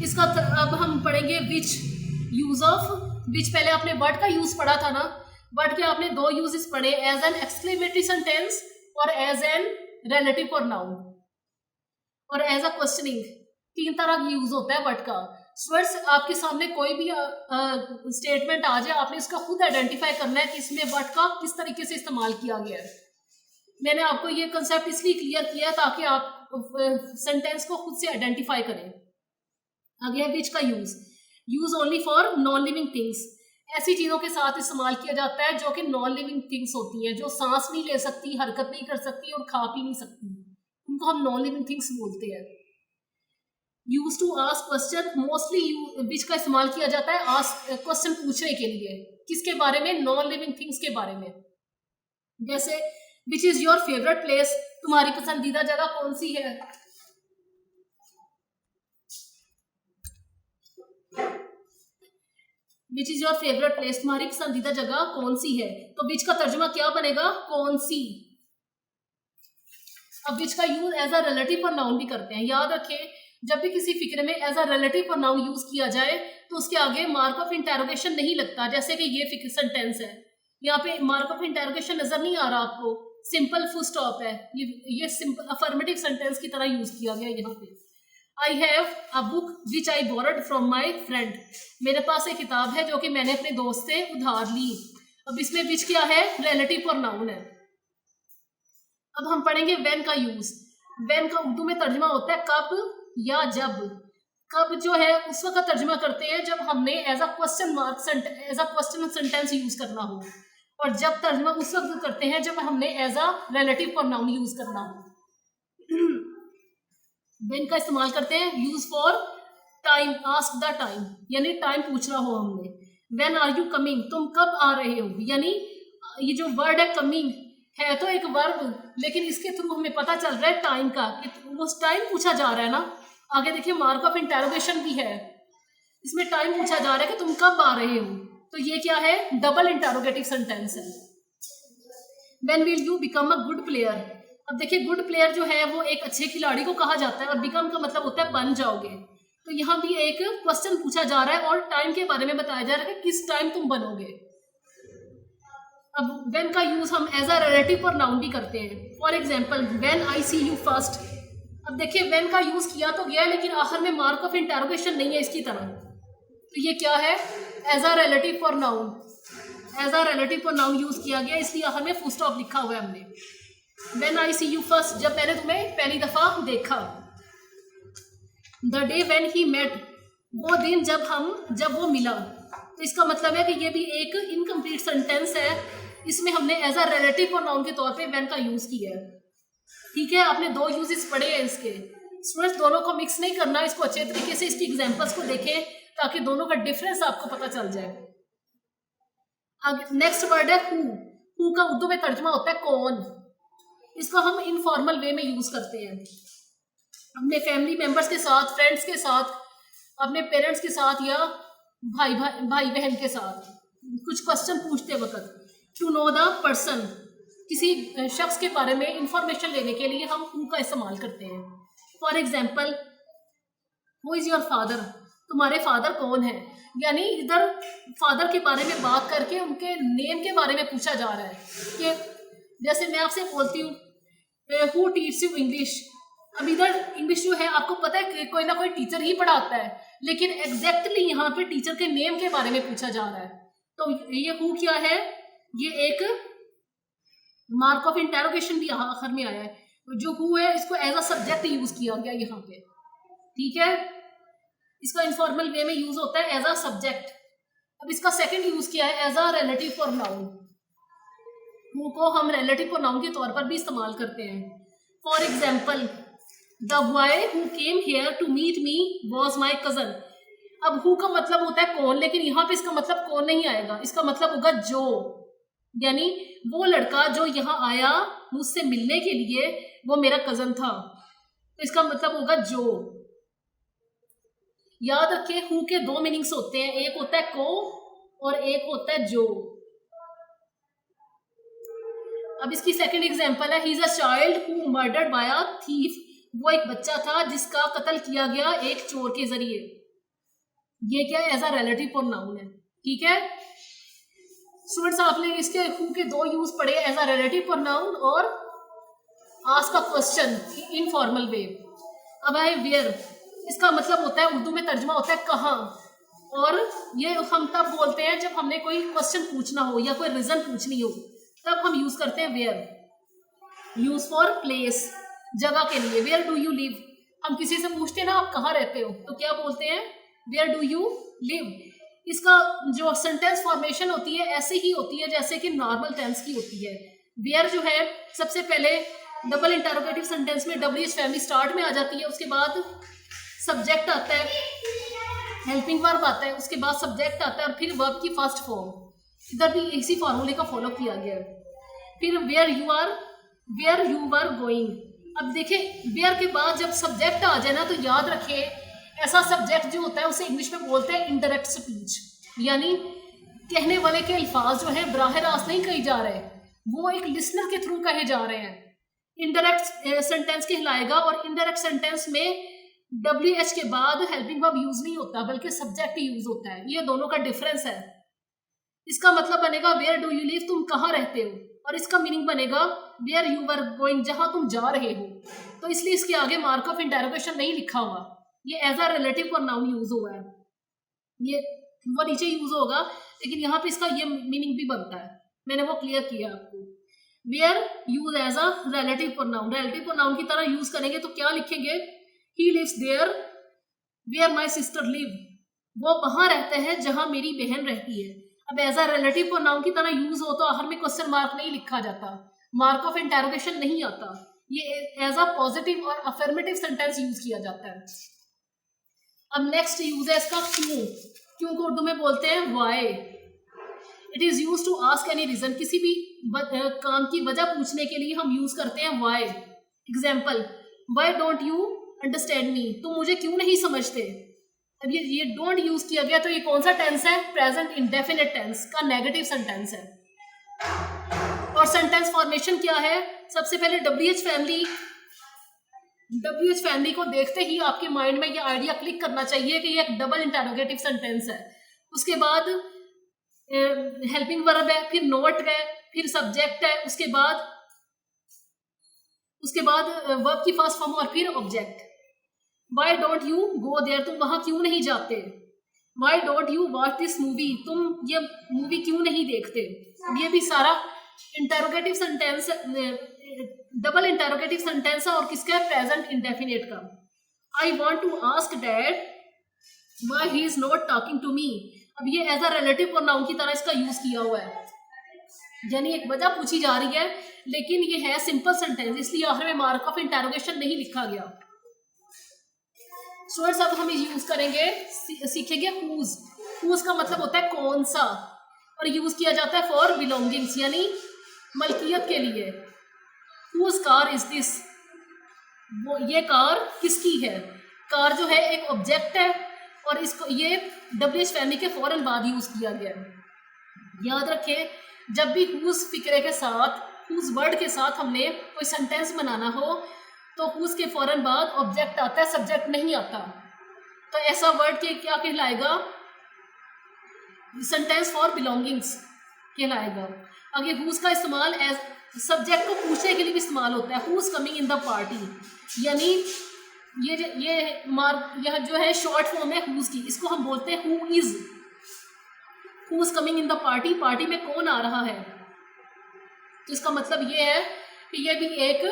इसका अब हम पढ़ेंगे विच यूज ऑफ विच। पहले आपने वर्ड का यूज पढ़ा था ना, वर्ड के आपने दो यूजेस पढ़े, एज एन एक्सक्लेमेटरी सेंटेंस और एज एन रिलेटिव प्रोनाउन और एज अ क्वेश्चनिंग। तीन तरह का यूज होता है वर्ड का। स्टूडेंट्स आपके सामने कोई भी स्टेटमेंट आ जाए, आपने इसका खुद आइडेंटिफाई करना है कि इसमें वर्ड का किस तरीके से इस्तेमाल किया गया है। मैंने आपको ये कंसेप्ट इसलिए क्लियर किया ताकि आप सेंटेंस को खुद से आइडेंटिफाई करें। आगे है विच का use only for non living things. ऐसी चीजों के साथ इस्तेमाल किया जाता है जो कि नॉन लिविंग थिंग्स होती हैं, जो सांस नहीं ले सकती, हरकत नहीं कर सकती और खा पी नहीं सकती, उनको हम नॉन लिविंग थिंग्स बोलते हैं। Use to ask question, mostly which का इस्तेमाल किया जाता है आस्क क्वेश्चन पूछने के लिए। किसके बारे में? नॉन लिविंग थिंग्स के बारे में। जैसे which is your favourite place, तुम्हारी पसंदीदा जगह कौन सी है। Which is your favourite place, तुम्हारी पसंदीदा जगह कौन सी है। तो विच का तर्जुमा क्या बनेगा? कौन सी। अब विच का use as a relative pronoun भी करते हैं। याद रखें, जब भी किसी फिक्र में as a relative pronoun use किया जाए तो उसके आगे मार्क ऑफ इंटेरोगेशन नहीं लगता। जैसे कि ये फिक्र सेंटेंस है, यहाँ पे मार्क ऑफ इंटेरोगेशन नजर नहीं आ रहा आपको, सिंपल फुल स्टॉप है। ये सिंपल अफर्मेटिव सेंटेंस की तरह यूज किया गया यहाँ पे। I have a book which I board from my friend. मेरे पास एक किताब है जो कि मैंने अपने दोस्त से उधार ली। अब इसमें विच क्या है? रिलेटिव प्रोनाउन है। अब हम पढ़ेंगे व्हेन का यूज। व्हेन का उर्दू में तर्जुमा होता है कब या जब। कब जो है उस वक्त तर्जुमा करते हैं जब हमने as a question mark as a question sentence use करना हो, और जब तर्जुमा उस वक्त करते हैं जब हमने as a relative pronoun use करना हो। व्हेन का इस्तेमाल करते हैं use for time, ask the time, यानी टाइम पूछना हो हमने। व्हेन आर यू कमिंग, तुम कब आ रहे हो। यानी ये जो वर्ड है कमिंग है तो एक वर्ब, लेकिन इसके थ्रू हमें पता चल रहा है टाइम का, कि उस टाइम पूछा जा रहा है ना। आगे देखिए मार्क ऑफ इंटेरोगेशन भी है, इसमें टाइम पूछा जा रहा है कि तुम कब आ रहे हो। तो ये क्या है? डबल इंटेरोगेटिव सेंटेंस है। When will you become a good player. अब देखिए गुड प्लेयर जो है वो एक अच्छे खिलाड़ी को कहा जाता है, और बिकम का मतलब होता है बन जाओगे। तो यहाँ भी एक क्वेश्चन पूछा जा रहा है और टाइम के बारे में बताया जा रहा है कि किस टाइम तुम बनोगे। अब व्हेन का यूज हम एज अ रिलेटिव प्रोनाउन भी करते हैं। For example when I see you first. अब देखिए व्हेन का यूज किया तो गया, लेकिन आखिर में मार्क ऑफ इंटेरोगेशन नहीं है इसकी तरह, तो ये क्या है? As a relative pronoun. As a relative pronoun use किया गया, इसलिए आखिर में फुल स्टॉप लिखा हुआ है हमने। When I see you first, जब मैंने तुम्हें पहली दफा देखा। The day when he met, वो दिन जब वो मिला। तो इसका मतलब है कि ये भी एक इनकम्प्लीट सेंटेंस है, इसमें हमने एज अ रिलेटिव प्रोनाउन के तौर पे व्हेन का यूज किया है। ठीक है, आपने दो यूजेस पढ़े हैं इसके। स्टूडेंट्स दोनों को मिक्स नहीं करना, इसको अच्छे तरीके से इसकी एग्जांपल्स को देखें ताकि दोनों का डिफरेंस आपको पता चल जाए। नेक्स्ट वर्ड है हु। हु का उर्दू में तर्जुमा होता है कौन। इसको हम इनफॉर्मल वे में यूज करते हैं अपने फैमिली मेंबर्स के साथ, फ्रेंड्स के साथ, अपने पेरेंट्स के साथ, या भाई बहन के साथ कुछ क्वेश्चन पूछते वक्त। टू नो द पर्सन, किसी शख्स के बारे में इंफॉर्मेशन लेने के लिए हम हु का इस्तेमाल करते हैं। For example who is your father, तुम्हारे फादर कौन है। यानी इधर फादर के बारे में बात करके उनके नेम के बारे में पूछा जा रहा है। कि जैसे मैं आपसे बोलती हूँ हु टीच यू इंग्लिश। अब इधर इंग्लिश जो है आपको पता है कि कोई ना कोई टीचर ही पढ़ाता है, लेकिन एग्जैक्टली यहाँ पे टीचर के नेम के बारे में पूछा जा रहा है। तो ये हु क्या है? ये एक मार्क ऑफ इंटेरोगेशन भी यहाँ आखिर में आया है। जो हु है इसको एज अ सब्जेक्ट यूज किया गया यहाँ पे। ठीक है, इसका इनफॉर्मल वे में यूज होता है एज अ सब्जेक्ट। अब इसका सेकंड यूज किया है as a relative pronoun. Who को हम रिलेटिव प्रोनाउन के तौर पर भी इस्तेमाल करते हैं। For example the boy who came here to meet me was my cousin. अब हु का मतलब होता है कौन, लेकिन यहाँ पे इसका मतलब कौन नहीं आएगा, इसका मतलब होगा जो। यानी वो लड़का जो यहाँ आया मुझसे मिलने के लिए वो मेरा कजन था, तो इसका मतलब होगा जो। याद रखें हु के दो मीनिंग्स होते हैं, एक होता है को और एक होता है जो। अब इसकी सेकंड एग्जांपल है he is a child who murdered by a thief. वो एक बच्चा था जिसका कत्ल किया गया एक चोर के जरिए। ये क्या है, एज अ रिलेटिव प्रोनाउन है। ठीक है स्टूडेंट्स, आपने इसके हु के दो यूज पढ़े, एज अ रिलेटिव प्रोनाउन और आस्क अ क्वेश्चन इनफॉर्मल वे। अब है वेयर, इसका मतलब होता है, उर्दू में तर्जुमा होता है कहाँ, और ये हम तब बोलते हैं जब हमने कोई क्वेश्चन पूछना हो या कोई रीजन पूछनी हो, तब हम यूज करते हैं वेयर। यूज फॉर प्लेस, जगह के लिए। वेयर डू यू लिव, हम किसी से पूछते हैं ना आप कहाँ रहते हो, तो क्या बोलते हैं, वेयर डू यू लिव। इसका जो सेंटेंस फॉर्मेशन होती है ऐसे ही होती है जैसे कि नॉर्मल टेंस की होती है। वेयर जो है सबसे पहले डबल इंटरोगेटिव सेंटेंस में WH फैमिली स्टार्ट में आ जाती है, उसके बाद सब्जेक्ट आता है, हेल्पिंग वर्ब आता है, उसके बाद सब्जेक्ट आता है और फिर वर्ब की फर्स्ट फॉर्म। इधर भी इसी फॉर्मूले का फॉलो किया गया है। फिर वेयर यू आर गोइंग। अब देखिए वेयर के बाद जब सब्जेक्ट आ जाए ना तो याद रखिए ऐसा सब्जेक्ट जो होता है उसे इंग्लिश में बोलते हैं इनडायरेक्ट स्पीच, यानी कहने वाले के अल्फाज जो है बराह रास्त नहीं कहे जा रहे, वो एक लिसनर के थ्रू कहे जा रहे हैं। इनडायरेक्ट सेंटेंस कहलाएगा, और इनडायरेक्ट सेंटेंस में WH के बाद हेल्पिंग वर्ब यूज नहीं होता बल्कि सब्जेक्ट यूज होता है। ये दोनों का डिफरेंस है। इसका मतलब बनेगा वेयर डू यू लिव, तुम कहाँ रहते हो, और इसका मीनिंग बनेगा वेयर यू आर गोइंग, जहां तुम जा रहे हो। तो इसलिए इसके आगे मार्क ऑफ इंटरोगेशन नहीं लिखा हुआ, ये as a relative pronoun use हुआ है। ये वो नीचे यूज होगा लेकिन यहाँ पे इसका ये मीनिंग भी बनता है, मैंने वो क्लियर किया आपको। Where use as a relative pronoun, relative pronoun की तरह यूज करेंगे तो क्या लिखेंगे, He lives there where my sister live, वो वहां रहते हैं जहां मेरी बहन रहती है। अब एज अ रिलेटिव प्रोनाउन की तरह यूज हो तो आखिर में क्वेश्चन मार्क नहीं लिखा जाता, मार्क ऑफ इंटरोगेशन नहीं आता, ये एज अ पॉजिटिव और अफर्मेटिव सेंटेंस यूज किया जाता है। अब नेक्स्ट यूज है इसका क्यों। क्यों को उर्दू में बोलते हैं why. It is use to ask any reason, किसी भी काम की वजह पूछने के लिए हम यूज करते हैं why. Example, why don't you understand me, तुम मुझे क्यों नहीं समझते। अब ये डोंट यूज किया गया तो ये कौन सा टेंस है, प्रेजेंट इंडेफिनिट टेंस का नेगेटिव सेंटेंस है। और सेंटेंस फॉर्मेशन क्या है, सबसे पहले WH फैमिली को देखते ही आपके माइंड में ये आइडिया क्लिक करना चाहिए कि ये एक डबल इंटरोगेटिव सेंटेंस है। उसके बाद हेल्पिंग वर्ब है, फिर नोट है, फिर सब्जेक्ट है, उसके बाद वर्ब की फर्स्ट फॉर्म और फिर object. Why don't you go there, तुम वहां क्यों नहीं जाते। Why don't you watch this movie, तुम ये मूवी क्यों नहीं देखते। ये भी सारा interrogative sentence, double interrogative sentence है और किसका है, प्रेजेंट इंडेफिनिट का। I want to ask dad why he is not talking to me. अब ये एज अ रिलेटिव प्रोनाउन की तरह इसका यूज किया हुआ है, यानी एक वजह पूछी जा रही है लेकिन ये है सिंपल सेंटेंस, इसलिए आखिर में मार्क ऑफ इंटरोगेशन नहीं लिखा गया। स्टूडेंट्स अब हम यूज करेंगे, सीखेंगे हुज। हुज का मतलब होता है कौन सा, और यूज किया जाता है फॉर बिलोंगिंग्स यानी मलकियत के लिए। हुज कार इज दिस, वो ये कार किसकी है। कार जो है एक ऑब्जेक्ट है और इसको ये WH फैमिली के फौरन बाद यूज किया गया है। याद रखें जब भी हुज फिक्रे के साथ, हुज वर्ड के साथ हमने कोई सेंटेंस बनाना हो तो हुज के फौरन बाद ऑब्जेक्ट आता है, सब्जेक्ट नहीं आता। तो ऐसा वर्ड के क्या कहलाएगा, सेंटेंस फॉर बिलोंगिंग्स कहलाएगा। आगे हुज का इस्तेमाल एज सब्जेक्ट को पूछने के लिए भी इस्तेमाल होता है। Who's coming in the party, यानी यह जो है शॉर्ट फॉर्म है हुज की, इसको हम बोलते हैं who is. Who's coming in the party, party में कौन आ रहा है। तो इसका मतलब ये है कि यह भी एक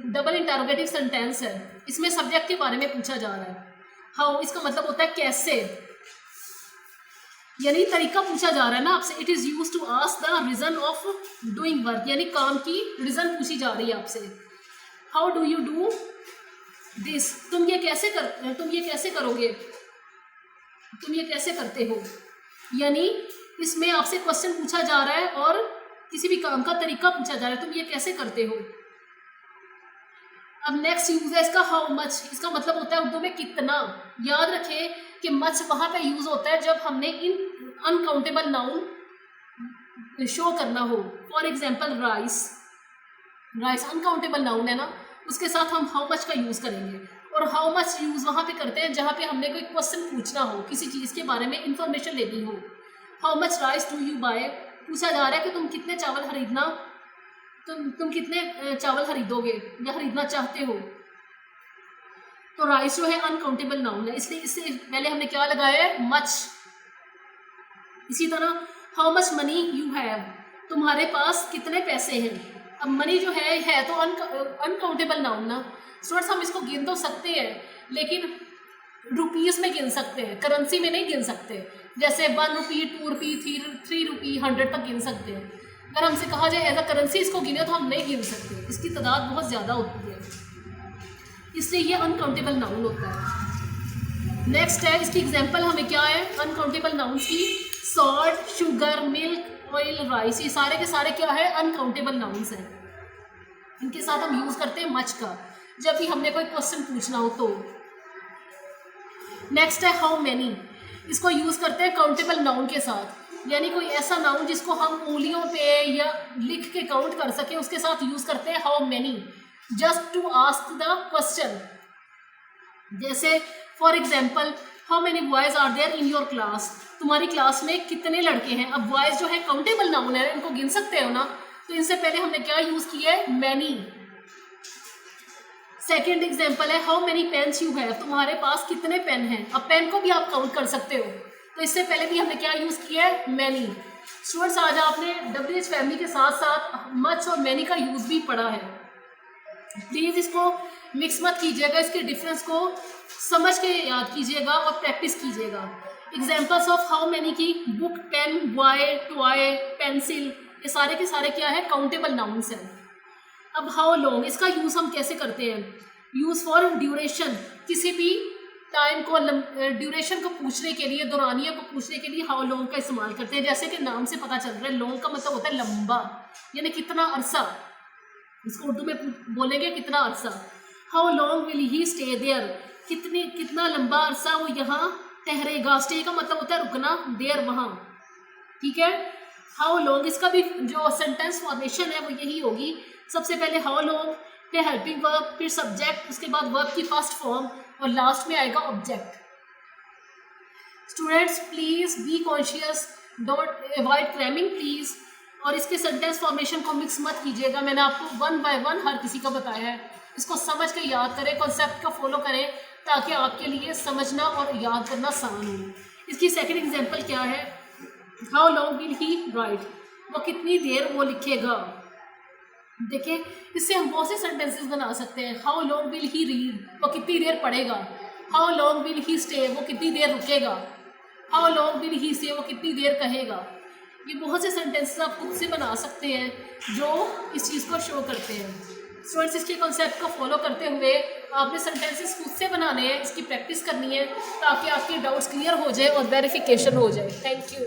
डबल इंटरोगेटिव सेंटेंस है, इसमें सब्जेक्ट के बारे में पूछा जा रहा है। हाउ, इसका मतलब होता है कैसे, यानी तरीका पूछा जा रहा है ना आपसे। It is use to ask the reason of doing work, यानी काम की रीजन पूछी जा रही है आपसे। How do you do this, तुम ये कैसे करोगे, तुम ये कैसे करते हो, यानी इसमें आपसे क्वेश्चन पूछा जा रहा है और किसी भी काम का तरीका पूछा जा रहा है, तुम ये कैसे करते हो। अब नेक्स्ट यूज है इसका हाउ मच, इसका मतलब होता है उर्दू में कितना। याद रखें कि मच वहां पे यूज होता है जब हमने इन अनकाउंटेबल नाउन शो करना हो। For example rice, rice uncountable noun है ना, उसके साथ हम हाउ मच का यूज करेंगे। और और हाउ मच यूज़ वहाँ पे करते हैं जहाँ पे हमने कोई क्वेश्चन पूछना हो, किसी चीज़ के बारे में इंफॉर्मेशन लेनी हो। How much rice do you buy, पूछा जा रहा है कि तुम कितने चावल खरीदना, तुम कितने चावल खरीदोगे या खरीदना चाहते हो। तो राइस जो है अनकाउंटेबल नाउन है, इसलिए इससे पहले हमने क्या लगाया है, मच। इसी तरह how much money you have, तुम्हारे पास कितने पैसे हैं। अब मनी जो है तो अनकाउंटेबल नाउन ना। स्टूडेंट्स हम इसको गिन तो सकते हैं लेकिन रुपीज़ में गिन सकते हैं, करेंसी में नहीं गिन सकते। जैसे 1 रुपी, 2 रुपी, 3 रुपी, 100 तक गिन सकते हैं। अगर हमसे कहा जाए एज अ करेंसी इसको गिने तो हम नहीं गिन सकते, इसकी तादाद बहुत ज़्यादा होती है, इसलिए ये अनकाउंटेबल नाउन होता है। नेक्स्ट है, इसकी एग्जांपल हमें क्या है अनकाउंटेबल नाउन की, salt, sugar, milk, oil, rice, ये सारे के सारे क्या है अनकाउंटेबल नाउन्स हैं। इनके साथ हम यूज़ करते हैं मच का जब भी हमने कोई क्वेश्चन पूछना हो तो। नेक्स्ट है हाउ मैनी, इसको यूज़ करते हैं काउंटेबल नाउन के साथ, यानी कोई ऐसा नाउन जिसको हम उंगलियों पे या लिख के काउंट कर सके उसके साथ यूज़ करते हैं how many, just to ask the question. जैसे for example how many boys are there in your class, तुम्हारी क्लास में कितने लड़के हैं। अब बॉयज जो है काउंटेबल नाउन है, इनको गिन सकते हो ना, तो इनसे पहले हमने क्या यूज़ किया है, मैनी। सेकेंड एग्जाम्पल है how many pens you have, तुम्हारे पास कितने पेन हैं। अब पेन को भी आप काउंट कर सकते हो, तो इससे पहले भी हमने क्या यूज़ किया है, मैनी। स्टूडेंट्स आज आपने WH फैमिली के साथ साथ मच और मैनी का यूज़ भी पढ़ा है। प्लीज़ इसको मिक्स मत कीजिएगा, इसके डिफरेंस को समझ के याद कीजिएगा और प्रैक्टिस कीजिएगा। एग्जाम्पल्स ऑफ हाउ मैनी की book, pen, boy, toy, pencil, ये सारे के सारे क्या है काउंटेबल नाउन्स हैं। अब हाउ लॉन्ग, इसका यूज़ हम कैसे करते हैं, यूज़ फॉर ड्यूरेशन, किसी भी टाइम को ड्यूरेशन को पूछने के लिए, दौरानिया को पूछने के लिए हाउ लॉन्ग का इस्तेमाल करते हैं। जैसे कि नाम से पता चल रहा है लॉन्ग का मतलब होता है लंबा, यानी कितना अरसा, इसको उर्दू में बोलेंगे कितना अरसा। How long will he stay there, कितना लंबा अरसा वो यहाँ ठहरेगा। स्टे का मतलब होता है रुकना, देयर वहाँ, ठीक है। हाउ लॉन्ग, इसका भी जो सेंटेंस फॉर्मेशन है वो यही होगी, सबसे पहले हाउ लॉन्ग, फिर हेल्पिंग वर्ब, फिर सब्जेक्ट, उसके बाद वर्ब की फर्स्ट फॉर्म और लास्ट में आएगा object. Students please be conscious, don't avoid cramming please, और इसके सेंटेंस फॉर्मेशन को मिक्स मत कीजिएगा। मैंने आपको 1 बाय 1 हर किसी का बताया है, इसको समझ के याद करें, कॉन्सेप्ट का फॉलो करें ताकि आपके लिए समझना और याद करना आसान हो। इसकी सेकंड एग्जांपल क्या है, how long will he right, वो कितनी देर वो लिखेगा। देखिए इससे हम बहुत से सेंटेंसेस बना सकते हैं। How long will he read, वो कितनी देर पढ़ेगा। How long will he stay, वो कितनी देर रुकेगा। हाउ लॉन्ग विल ही से, वो कितनी देर कहेगा। ये बहुत से सेंटेंसेस आप खुद से बना सकते हैं जो इस चीज़ को शो करते हैं। स्टूडेंट्स इसके कॉन्सेप्ट को फॉलो करते हुए आपने सेंटेंसेस खुद से बनाने हैं, इसकी प्रैक्टिस करनी है ताकि आपके डाउट्स क्लियर हो जाए और वेरिफिकेशन हो जाए। Thank you.